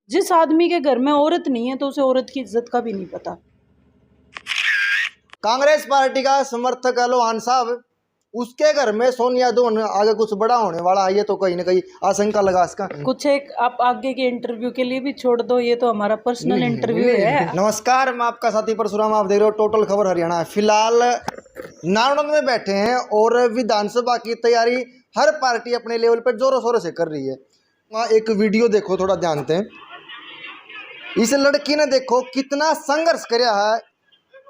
जिस आदमी के घर में औरत नहीं है तो उसे औरत की इज्जत का भी नहीं पता। कांग्रेस पार्टी का समर्थक है लोहान साहब, उसके घर में सोनिया दून आगे कुछ बड़ा होने वाला है, ये तो कहीं ना कहीं आशंका लगा इसका। कुछ एक आप आगे के इंटरव्यू के लिए भी छोड़ दो, ये तो हमारा पर्सनल इंटरव्यू है। नमस्कार, मैं आपका साथी परशुराम, आप देख रहे हो टोटल खबर हरियाणा। फिलहाल नारनौंद में बैठे हैं और विधानसभा की तैयारी हर पार्टी अपने लेवल पर जोरों शोरों से कर रही है। वहाँ एक वीडियो देखो, थोड़ा जानते हैं। इस लड़की ने देखो कितना संघर्ष कराया है,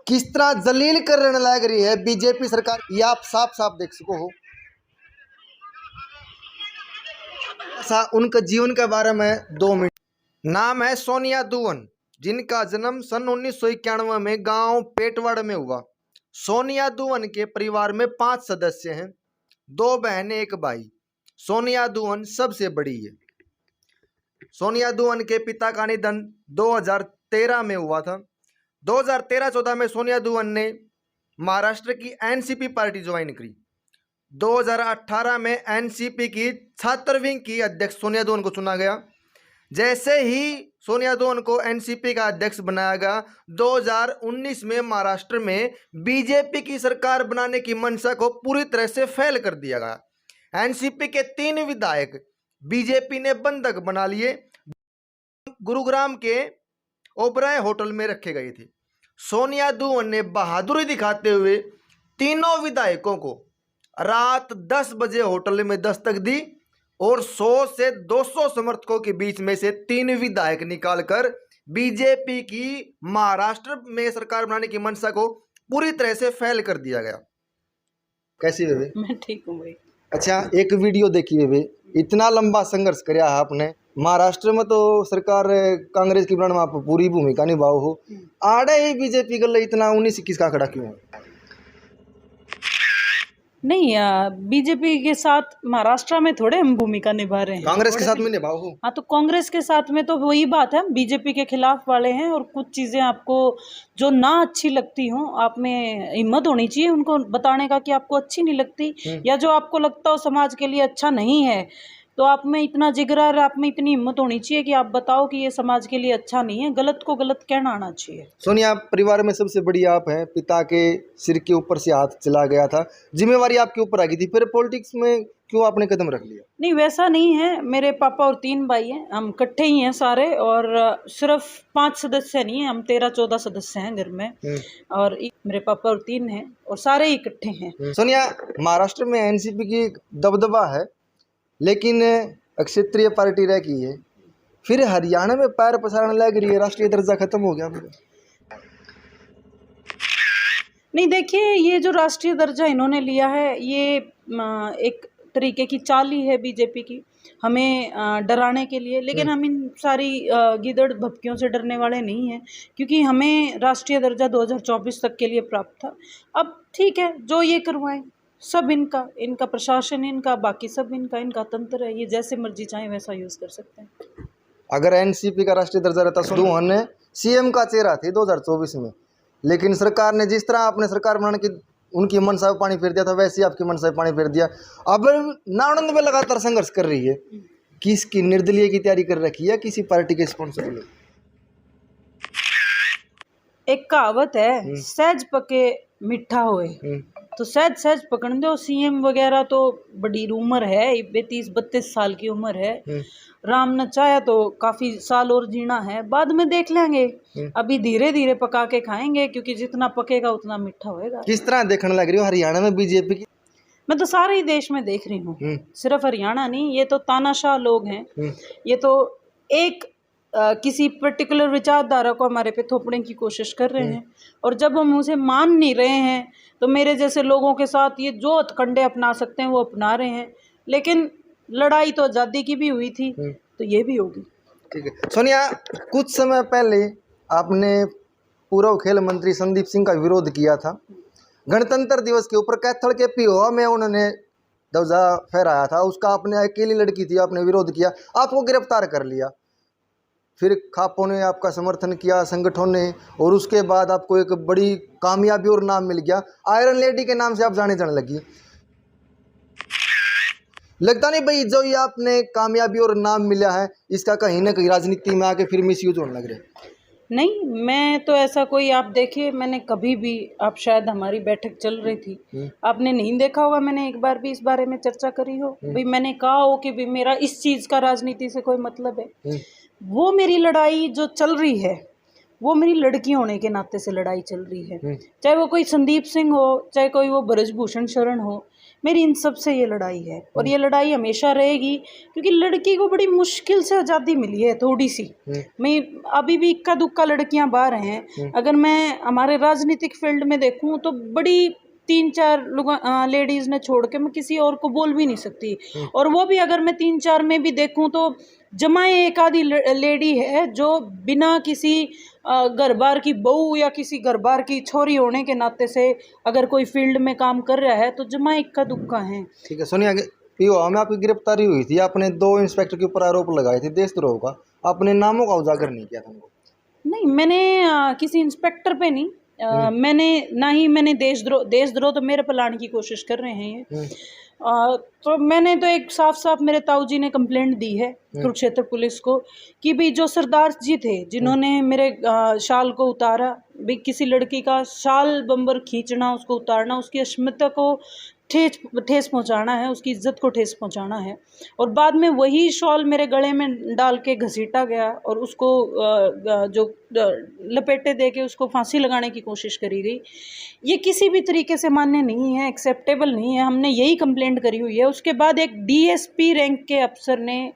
किस तरह जलील करने लग रही है बीजेपी सरकार, ये आप साफ साफ देख सको हो। ऐसा उनके जीवन के बारे में 2 मिनट। नाम है सोनिया दून, जिनका जन्म सन 1991 में गांव पेटवाड़ में हुआ। सोनिया दून के परिवार में 5 सदस्य हैं, 2 बहनें 1 भाई। सोनिया दून सबसे बड़ी है। सोनिया दून के पिता का निधन 2013 में हुआ था। 2013-14 में सोनिया दून ने महाराष्ट्र की एनसीपी पार्टी ज्वाइन करी। 2018 में एनसीपी की छात्र विंग की अध्यक्ष सोनिया दून को चुना गया। जैसे ही सोनिया दून को एनसीपी का अध्यक्ष बनाया गया, 2019 में महाराष्ट्र में बीजेपी की सरकार बनाने की मंशा को पूरी तरह से फेल कर दिया गया। एनसीपी के 3 विधायक बीजेपी ने बंधक बना लिए, गुरुग्राम के ओबराय होटल में रखे गए थे। सोनिया दून ने बहादुरी दिखाते हुए तीनों विधायकों को रात 10 बजे होटल में दस्तक दी और 100 से 200 समर्थकों के बीच में से 3 विधायक निकालकर बीजेपी की महाराष्ट्र में सरकार बनाने की मंशा को पूरी तरह से फेल कर दिया गया। कैसी बेबे? मैं ठीक हूँ भाई। अच्छा, एक वीडियो देखी बेबे, इतना लंबा संघर्ष कराया है आपने। महाराष्ट्र में तो सरकार कांग्रेस की बनाने में आप पूरी भूमिका निभाओ हो, आड़े ही बीजेपी कर ले, इतना 19-21 का खड़ा क्यों है? नहीं, बीजेपी के साथ महाराष्ट्र में थोड़े हम भूमिका निभा रहे हैं, कांग्रेस के साथ में निभाओ हो। हाँ, तो कांग्रेस के साथ में तो वही बात है, हम बीजेपी के खिलाफ वाले हैं। और कुछ चीज़ें आपको जो ना अच्छी लगती हों, आप में हिम्मत होनी चाहिए उनको बताने का कि आपको अच्छी नहीं लगती, या जो आपको लगता हो समाज के लिए अच्छा नहीं है, तो आप में इतना जिगरा और आप में इतनी हिम्मत होनी चाहिए कि आप बताओ कि ये समाज के लिए अच्छा नहीं है, गलत को गलत कहना आना चाहिए। सोनिया, परिवार में सबसे बड़ी आप हैं, पिता के सिर के ऊपर से हाथ चला गया था, जिम्मेवारी आपके ऊपर आ गई थी, फिर पॉलिटिक्स में क्यों आपने कदम रख लिया? नहीं, वैसा नहीं है। मेरे पापा और 3 भाई हैं, हम इकट्ठे ही हैं सारे, और सिर्फ 5 सदस्य नहीं हैं, हम 13-14 सदस्य हैं घर में, और मेरे पापा और 3 हैं और सारे ही इकट्ठे हैं। सोनिया, महाराष्ट्र में एनसीपी की दबदबा है, लेकिन क्षेत्रीय पार्टी रह गई है, फिर हरियाणा में पैर पसारने लग रही है, राष्ट्रीय दर्जा खत्म हो गया। नहीं, देखिए, ये जो राष्ट्रीय दर्जा इन्होंने लिया है, ये एक तरीके की चाल ही है बीजेपी की, हमें डराने के लिए। लेकिन हम इन सारी गीदड़ भपकियों से डरने वाले नहीं हैं, क्योंकि हमें राष्ट्रीय दर्जा 2024 तक के लिए प्राप्त था। अब ठीक है, जो ये करवाएं, सब इनका प्रशासन, इनका बाकी सब इनका तंत्र है, ये जैसे मर्जी चाहें वैसा यूज़ कर सकते हैं। अगर एनसीपी का राष्ट्रीय दर्जा रहता, दून ने सीएम का चेहरा थी 2024 में, लेकिन सरकार ने जिस तरह आपने सरकार बनाने की उनकी मनसा पे पानी फेर दिया था, वैसे ही आपकी मनसा पे पानी फेर दिया। अब नारनौंद में लगातार संघर्ष कर रही है, किसकी निर्दलीय की तैयारी कर रखी है, किसी पार्टी के स्पॉन्सर? एक कहावत है, सहज पके मीठा होए, तो सहज सहज पकड़ दो। सीएम वगैरह तो बड़ी उम्र है, 32-32 साल की उम्र है, राम न चाहे तो काफ़ी साल और जीना है, बाद में देख लेंगे। अभी धीरे धीरे पका के खाएंगे, क्योंकि जितना पकेगा उतना मीठा होएगा। किस तरह देखने लग रही हो हरियाणा में बीजेपी की? मैं तो सारे ही देश में देख रही हूँ, सिर्फ हरियाणा नहीं। ये तो तानाशाह लोग हैं, ये तो एक किसी पर्टिकुलर विचारधारा को हमारे पे थोपने की कोशिश कर रहे हैं, और जब हम उसे मान नहीं रहे हैं तो मेरे जैसे लोगों के साथ ये जो हथकंडे अपना सकते हैं वो अपना रहे हैं। लेकिन लड़ाई तो आज़ादी की भी हुई थी, तो ये भी होगी। ठीक है सोनिया, कुछ समय पहले आपने पूर्व खेल मंत्री संदीप सिंह का विरोध किया था। गणतंत्र दिवस के ऊपर कैथल के पीओ में उन्होंने ध्वजा फहराया था, उसका आपने अकेली लड़की थी, आपने विरोध किया, आपको गिरफ्तार कर लिया। फिर खापों ने आपका समर्थन किया, संगठनों ने, और उसके बाद आपको एक बड़ी कामयाबी और नाम मिल गया, आयरन लेडी के नाम से आप जाने जाने लगी। लगता नहीं भाई जो ये आपने कामयाबी और नाम मिला है इसका कहीं ना कहीं राजनीति में आके फिर मिसयूज होने लग रहा है? नहीं, मैं तो ऐसा कोई, आप देखिए मैंने कभी भी, आप शायद हमारी बैठक चल रही थी, आपने नहीं देखा होगा मैंने एक बार भी इस बारे में चर्चा करी हो भाई मैंने कहा हो कि भाई मेरा इस चीज़ का राजनीति से कोई मतलब है। वो मेरी लड़ाई जो चल रही है वो मेरी लड़की होने के नाते से लड़ाई चल रही है, चाहे वो कोई संदीप सिंह हो, चाहे कोई वो ब्रजभूषण शरण हो, मेरी इन सब से ये लड़ाई है और ये लड़ाई हमेशा रहेगी क्योंकि लड़की को बड़ी मुश्किल से आज़ादी मिली है थोड़ी सी। मैं अभी भी इक्का दुक्का लड़कियां बाहर हैं, अगर मैं हमारे राजनीतिक फील्ड में देखूं तो बड़ी 3-4 लोग लेडीज़ ने छोड़ के मैं किसी और को बोल भी नहीं सकती, और वो भी अगर मैं 3-4 में भी देखूं तो जमाए एक आधी लेडी है जो बिना किसी घर बार की बहू या किसी घर बार की छोरी होने के नाते से अगर कोई फील्ड में काम कर रहा है तो जमा इक्का दुक्का है। ठीक है सोनिया, पीओ में आपकी गिरफ्तारी हुई थी, आपने 2 इंस्पेक्टर के ऊपर आरोप लगाए थे देशद्रोह का, आपने नामों का उजागर नहीं किया था उनको? नहीं, मैंने किसी इंस्पेक्टर पे नहीं, मैंने ना ही मैंने देशद्रोह तो मेरे पे लाने की कोशिश कर रहे हैं ये। तो मैंने तो एक साफ साफ मेरे ताऊ जी ने कंप्लेंट दी है कुरुक्षेत्र पुलिस को कि भाई जो सरदार जी थे जिन्होंने मेरे शाल को उतारा, भाई किसी लड़की का शाल बम्बर खींचना, उसको उतारना, उसकी अस्मिता को ठेस पहुंचाना है, उसकी इज्जत को ठेस पहुंचाना है, और बाद में वही शॉल मेरे गले में डाल के घसीटा गया और उसको जो लपेटे दे के उसको फांसी लगाने की कोशिश करी गई। ये किसी भी तरीके से मान्य नहीं है, एक्सेप्टेबल नहीं है, हमने यही कंप्लेंट करी हुई है। उसके बाद एक डीएसपी रैंक के अफसर ने,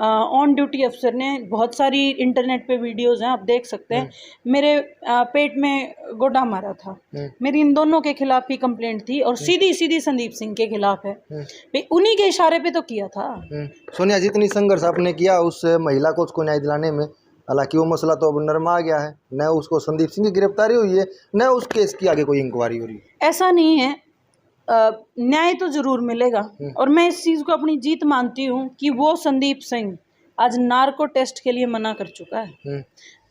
ऑन ड्यूटी अफसर ने, बहुत सारी इंटरनेट पे वीडियोज़ हैं आप देख सकते हैं, मेरे पेट में गोडा मारा था। मेरी इन दोनों के खिलाफ ही कंप्लेंट थी और सीधी सीधी संदीप सिंह के खिलाफ है, भाई उन्हीं के इशारे पे तो किया था। सोनिया, जितनी संघर्ष आपने किया उस महिला को उसको न्याय दिलाने में, हालांकि वो मसला तो अब नरमा आ गया है, न उसको संदीप सिंह की गिरफ्तारी हुई है न उस केस की आगे कोई इंक्वायरी हो रही है। ऐसा नहीं है, न्याय तो जरूर मिलेगा और मैं इस चीज़ को अपनी जीत मानती हूँ कि वो संदीप सिंह आज नार्को टेस्ट के लिए मना कर चुका है,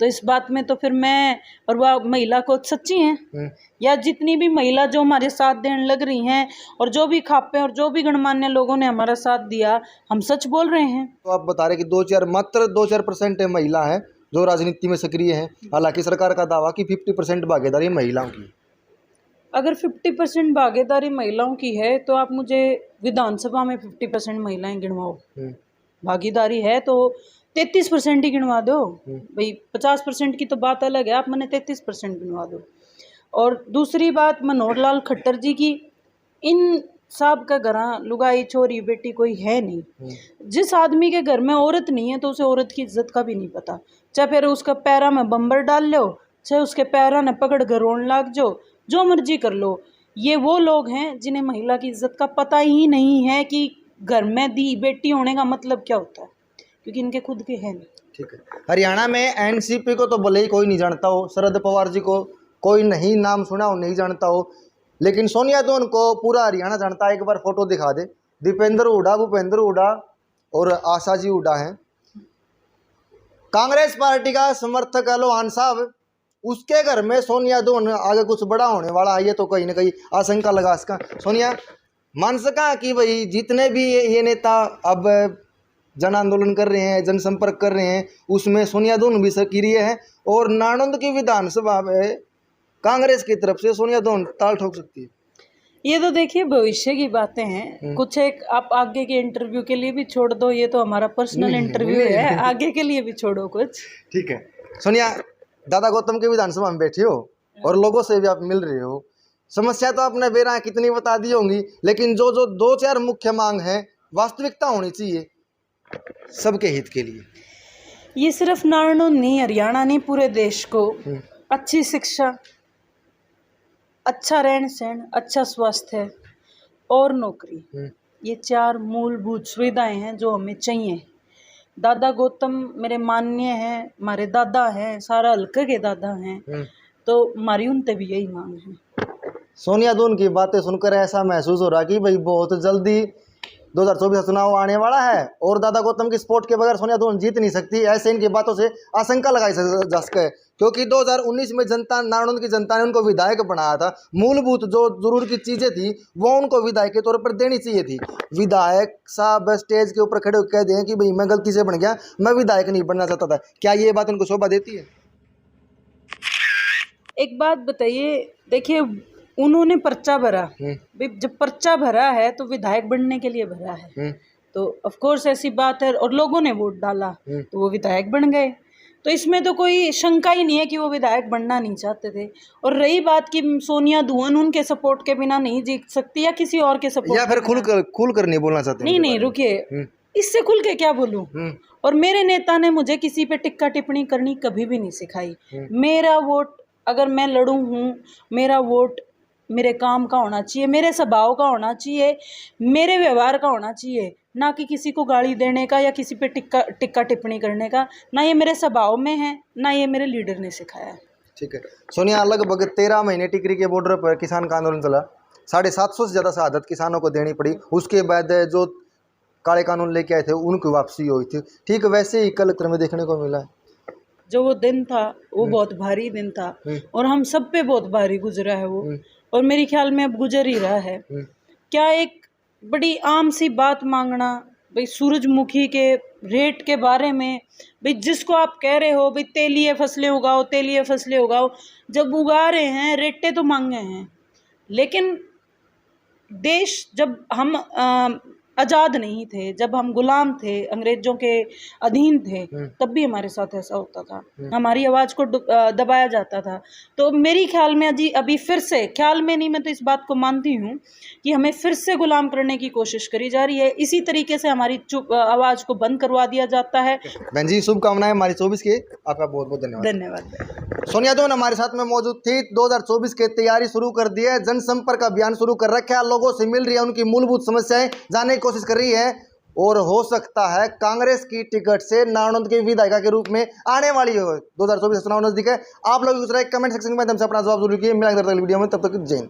तो इस बात में तो फिर मैं और वह महिला को सच्ची हैं, या जितनी भी महिला जो हमारे साथ देने लग रही हैं और जो भी खापे और जो भी गणमान्य लोगों ने हमारा साथ दिया, हम सच बोल रहे हैं। तो आप बता रहे कि मात्र 2-4% महिला है जो राजनीति में सक्रिय हैं, हालांकि सरकार का दावा कि 50% भागीदारी महिलाओं की। अगर 50% भागीदारी महिलाओं की है तो आप मुझे विधानसभा में 50% महिलाएं गिनवाओ, भागीदारी है तो 33% ही गिनवा दो भाई, 50% की तो बात अलग है, आप मैंने 33% गिनवा दो। और दूसरी बात, मनोहर लाल खट्टर जी की, इन साहब का घर लुगाई छोरी बेटी कोई है नहीं, जिस आदमी के घर में औरत नहीं है तो उसे औरत की इज्जत का भी नहीं पता, चाहे फिर उसका पैरा में बम्बर डाल लो, चाहे उसके पैरा ने पकड़ कर रोन लाग जो मर्जी कर लो। ये वो लोग हैं जिन्हें महिला की इज्जत का पता ही नहीं है कि घर में दी बेटी होने का मतलब क्या होता है, क्योंकि इनके खुद के हैं नहीं। ठीक है, हरियाणा में एनसीपी को तो भले ही कोई नहीं जानता हो, शरद पवार जी को कोई नहीं नाम सुना हो, नहीं जानता हो, लेकिन सोनिया तो उनको पूरा हरियाणा जानता है। एक बार फोटो दिखा दे, दीपेंद्र हुड्डा, भूपेंद्र हुड्डा और आशा जी हुड्डा हैं, कांग्रेस पार्टी का समर्थक है लोहान साहब, उसके घर में सोनिया दोन आगे कुछ बड़ा होने वाला है, ये तो कहीं ना कहीं आशंका लगा सका। सोनिया मान सका कि भाई जितने भी ये नेता अब जन आंदोलन कर रहे हैं, जनसंपर्क कर रहे हैं, उसमें सोनिया दोन भी सक्रिय है और नाणंद की विधानसभा में कांग्रेस की तरफ से सोनिया दोन ताल ठोक सकती है। ये तो देखिए भविष्य की बातें हैं, कुछ एक आप आगे के इंटरव्यू के लिए भी छोड़ दो, ये तो हमारा पर्सनल इंटरव्यू है, आगे के लिए भी छोड़ो कुछ। ठीक है सोनिया, दादा गौतम के विधानसभा में बैठे हो और लोगों से भी आप मिल रहे हो, समस्या तो आपने बेरा कितनी बता दी होंगी, लेकिन जो 2-4 मुख्य मांग है वास्तविकता होनी चाहिए सबके हित के लिए। ये सिर्फ नारनौल नहीं, हरियाणा नहीं, पूरे देश को अच्छी शिक्षा, अच्छा रहन सहन, अच्छा स्वास्थ्य और नौकरी, ये 4 मूलभूत सुविधाएं हैं जो हमें चाहिए। दादा गौतम मेरे मान्य हैं, हमारे दादा हैं, सारा हल्के के दादा हैं, तो हमारी उनसे भी यही मांग है। सोनिया दोन की बातें सुनकर ऐसा महसूस हो रहा कि भाई बहुत जल्दी 2024 का चुनाव आने वाला है और दादा गौतम की सपोर्ट के बगैर सोनिया दुवन जीत नहीं सकती, ऐसे इनकी बातों से आशंका लगाई जा सके, क्योंकि 2019 में जनता, नारनौंद की जनता ने उनको विधायक बनाया था। मूलभूत जो जरूर की चीजें थी वो उनको विधायक के तौर पर देनी चाहिए थी। विधायक साहब स्टेज के ऊपर खड़े होकर कह दें कि भाई मैं गलती से बन गया, मैं विधायक नहीं बनना चाहता था, क्या ये बात उनको शोभा देती है? एक बात बताइए, देखिए उन्होंने पर्चा भरा, भाई जब पर्चा भरा है तो विधायक बनने के लिए भरा है, तो ऑफ कोर्स ऐसी बात है, और लोगों ने वोट डाला तो वो विधायक बन गए, तो इसमें तो कोई शंका ही नहीं है कि वो विधायक बनना नहीं चाहते थे। और रही बात कि सोनिया दुवन उनके सपोर्ट के बिना नहीं जीत सकती या किसी और के सपोर्ट, या फिर खुल कर नहीं बोलना चाहते? नहीं रुकिए, इससे खुल के क्या बोलूं? और मेरे नेता ने मुझे किसी पे टिक्का टिप्पणी करनी कभी भी नहीं सिखाई। मेरा वोट, अगर मैं लड़ूं हूँ, मेरा वोट मेरे काम का होना चाहिए, मेरे स्वभाव का होना चाहिए, मेरे व्यवहार का होना चाहिए, ना कि किसी को गाली देने का या किसी पे टिक्का टिप्पणी करने का। ना ये मेरे स्वभाव में है, ना ये मेरे लीडर ने सिखाया। ठीक है सोनिया, लगभग 13 महीने टिकरी के बॉर्डर पर किसान का आंदोलन चला, 750 से ज़्यादा शहादत किसानों को देनी पड़ी। उसके बाद जो काले कानून लेके आए थे उनकी वापसी हुई थी। ठीक वैसे ही कलेक्टर में देखने को मिला। जो वो दिन था वो बहुत भारी दिन था और हम सब पे बहुत भारी गुजरा है वो, और मेरे ख्याल में अब गुजर ही रहा है। क्या एक बड़ी आम सी बात मांगना, भाई सूरजमुखी के रेट के बारे में, भाई जिसको आप कह रहे हो भाई तेलीय फसलें उगाओ, तेलीय फसलें उगाओ, जब उगा रहे हैं रेटे तो मांगे हैं, लेकिन देश जब हम आज़ाद नहीं थे, जब हम गुलाम थे, अंग्रेजों के अधीन थे, तब भी हमारे साथ ऐसा होता था, हमारी आवाज़ को दबाया जाता था। तो मेरी ख्याल में अभी फिर से, ख्याल में नहीं, मैं तो इस बात को मानती हूँ कि हमें फिर से गुलाम करने की कोशिश करी जा रही है। इसी तरीके से हमारी आवाज़ को बंद करवा दिया जाता है। बहन जी शुभकामनाएं हमारी 24 के, आपका बहुत बहुत धन्यवाद। धन्यवाद। सोनिया दुवन हमारे साथ में मौजूद थी। 2024 की तैयारी शुरू कर दी है, जनसंपर्क अभियान शुरू कर रखा है, लोगों से मिल रही है, उनकी मूलभूत समस्याएं जानने की कोशिश कर रही है, और हो सकता है कांग्रेस की टिकट से नारनौंद के विधायिका के रूप में आने वाली हो। 2024 चुनाव नजदीक है। आप लोग दूसरा कमेंट सेक्शन में माध्यम से अपना जवाब जरूर कीजिए। मिलेंगे वीडियो में, तब तक जय हिंद।